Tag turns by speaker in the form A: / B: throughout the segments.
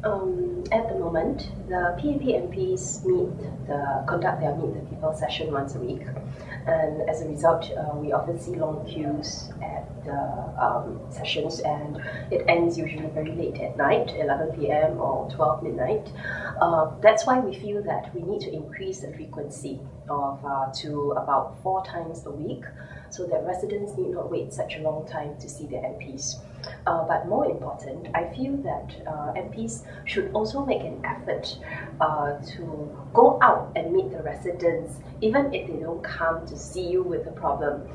A: At the moment, the PAP MPs conduct their Meet the People session once a week, and as a result, we often see long queues at the sessions, and it ends usually very late at night, 11 p.m. or 12 midnight. That's why we feel that we need to increase the frequency to about 4 times a week, so that residents need not wait such a long time to see their MPs. But more important, I feel that MPs should also make an effort to go out and meet the residents, even if they don't come to see you with the problem.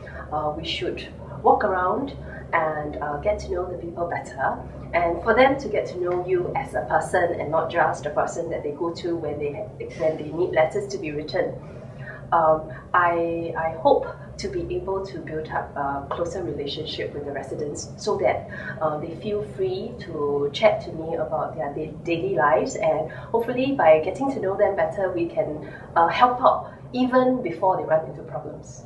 A: We should walk around and get to know the people better, and for them to get to know you as a person and not just a person that they go to when they need letters to be written. I hope to be able to build up a closer relationship with the residents, so that they feel free to chat to me about their daily lives, and hopefully by getting to know them better, we can help out even before they run into problems.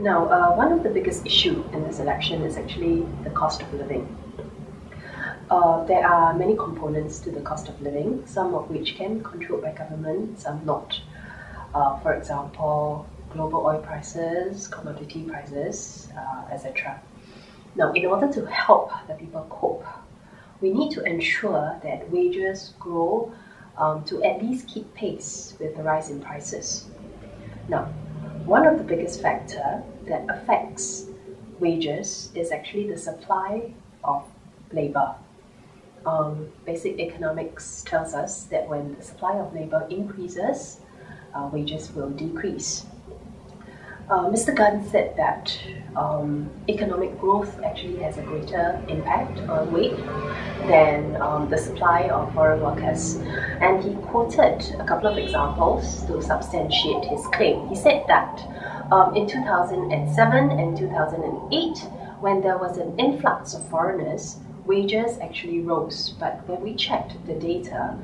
A: Now, one of the biggest issues in this election is actually the cost of living. There are many components to the cost of living, some of which can be controlled by government, some not. For example, global oil prices, commodity prices, etc. Now, in order to help the people cope, we need to ensure that wages grow to at least keep pace with the rise in prices. Now, one of the biggest factors that affects wages is actually the supply of labor. Basic economics tells us that when the supply of labor increases, wages will decrease. Mr. Gunn said that economic growth actually has a greater impact on wage than the supply of foreign workers. And he quoted a couple of examples to substantiate his claim. He said that in 2007 and 2008, when there was an influx of foreigners, wages actually rose. But when we checked the data,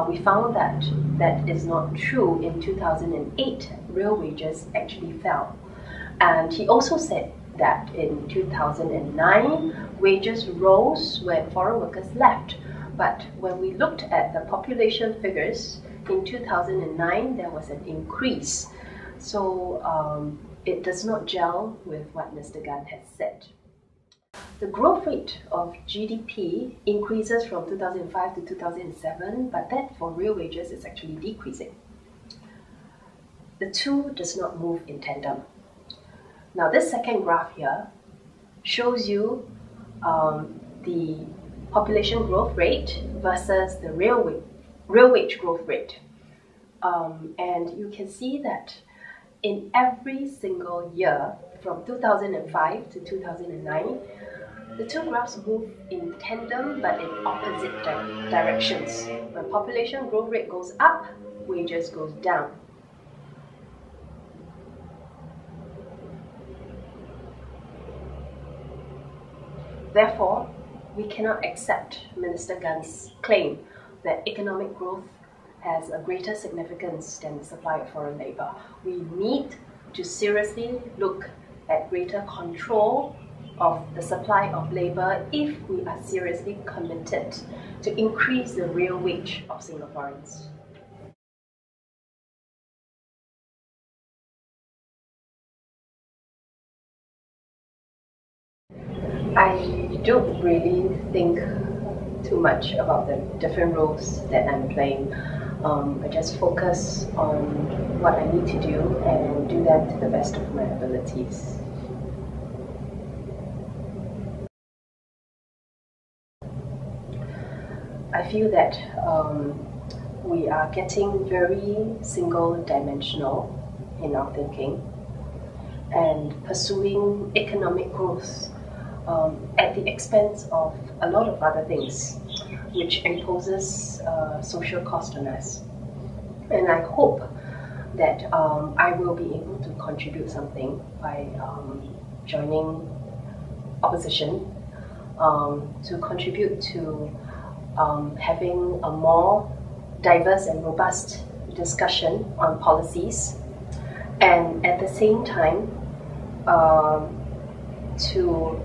A: we found that that is not true. In 2008, real wages actually fell. And he also said that in 2009, wages rose when foreign workers left. But when we looked at the population figures, in 2009, there was an increase. So it does not gel with what Mr. Gunn has said. The growth rate of GDP increases from 2005 to 2007, but that for real wages is actually decreasing. The two does not move in tandem. Now, this second graph here shows you the population growth rate versus the real wage growth rate. And you can see that in every single year from 2005 to 2009, the two graphs move in tandem but in opposite directions. When population growth rate goes up, wages goes down. Therefore, we cannot accept Minister Gunn's claim that economic growth has a greater significance than the supply of foreign labor. We need to seriously look at greater control of the supply of labor if we are seriously committed to increase the real wage of Singaporeans. I don't really think too much about the different roles that I'm playing. I just focus on what I need to do and do them to the best of my abilities. I feel that we are getting very single-dimensional in our thinking and pursuing economic growth at the expense of a lot of other things, which imposes social cost on us. And I hope that I will be able to contribute something by joining opposition, to contribute to having a more diverse and robust discussion on policies, and at the same time to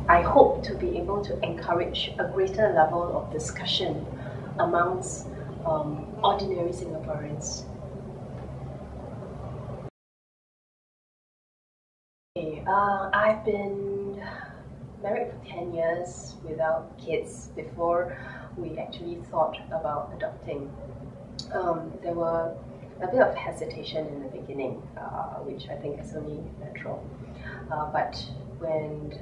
A: I hope to be able to encourage a greater level of discussion amongst ordinary Singaporeans. I've been married for 10 years without kids before we actually thought about adopting. There were a bit of hesitation in the beginning, which I think is only natural. But when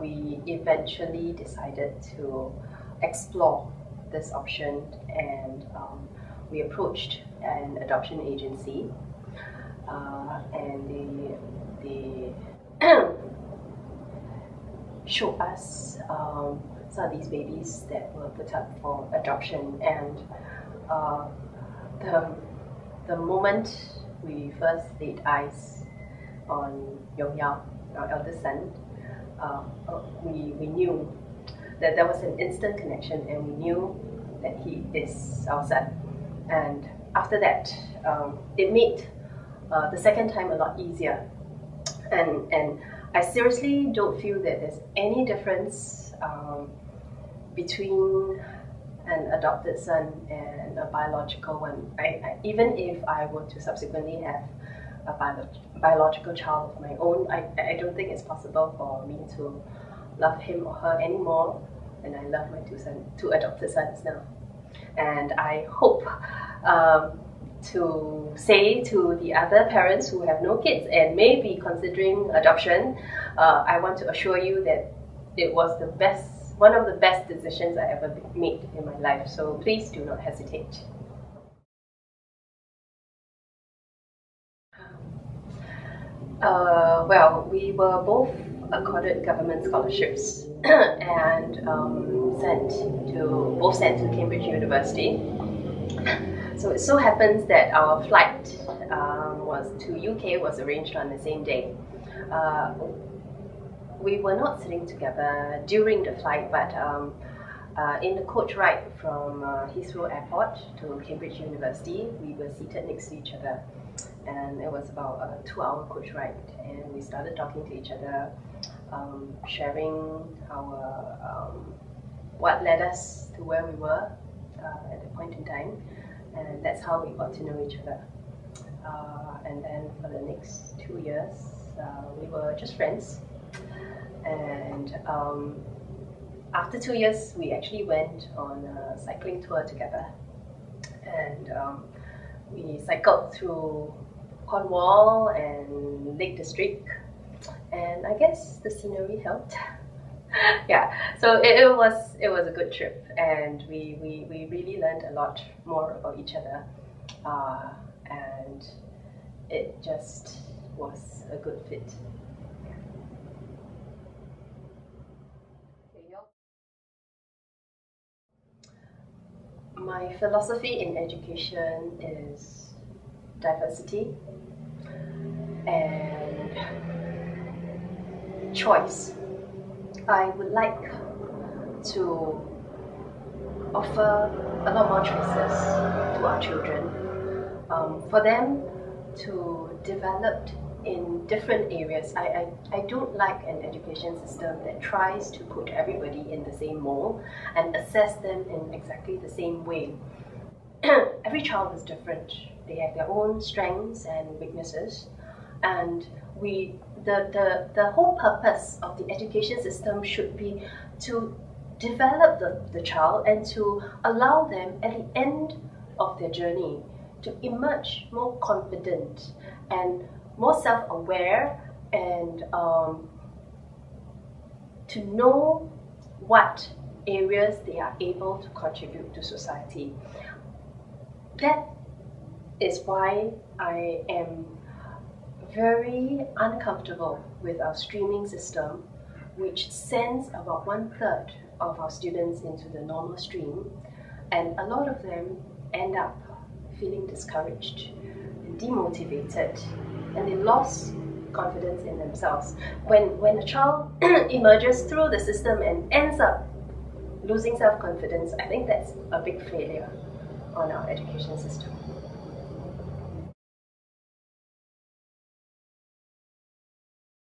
A: we eventually decided to explore this option, and we approached an adoption agency, and they showed us some of these babies that were put up for adoption, and the moment we first laid eyes on Yong Yao, our eldest son, we knew that there was an instant connection, and we knew that he is our son. And after that, it made the second time a lot easier. And I seriously don't feel that there's any difference between an adopted son and a biological one. Even if I were to subsequently have a biological child of my own, I don't think it's possible for me to love him or her any more than I love my two adopted sons now. And I hope to say to the other parents who have no kids and may be considering adoption, I want to assure you that it was one of the best decisions I ever made in my life. So please do not hesitate. Well, we were both accorded government scholarships and both sent to Cambridge University. So it so happens that our flight to UK was arranged on the same day. We were not sitting together during the flight, but in the coach ride from Heathrow Airport to Cambridge University, we were seated next to each other. And it was about a 2-hour coach ride, and we started talking to each other, sharing our what led us to where we were at that point in time, and that's how we got to know each other. And then for the next 2 years, we were just friends. And after 2 years, we actually went on a cycling tour together, and we cycled through Cornwall and Lake District, and I guess the scenery helped. Yeah, so it was a good trip, and we really learned a lot more about each other, and it just was a good fit. My philosophy in education is diversity and choice. I would like to offer a lot more choices to our children, for them to develop in different areas. I don't like an education system that tries to put everybody in the same mold and assess them in exactly the same way. Every child is different. They have their own strengths and weaknesses, and the whole purpose of the education system should be to develop the child and to allow them at the end of their journey to emerge more confident and more self-aware, and to know what areas they are able to contribute to society. That is why I am very uncomfortable with our streaming system, which sends about 1/3 of our students into the normal stream, and a lot of them end up feeling discouraged and demotivated, and they lost confidence in themselves. When a child emerges through the system and ends up losing self-confidence, I think that's a big failure on our education system.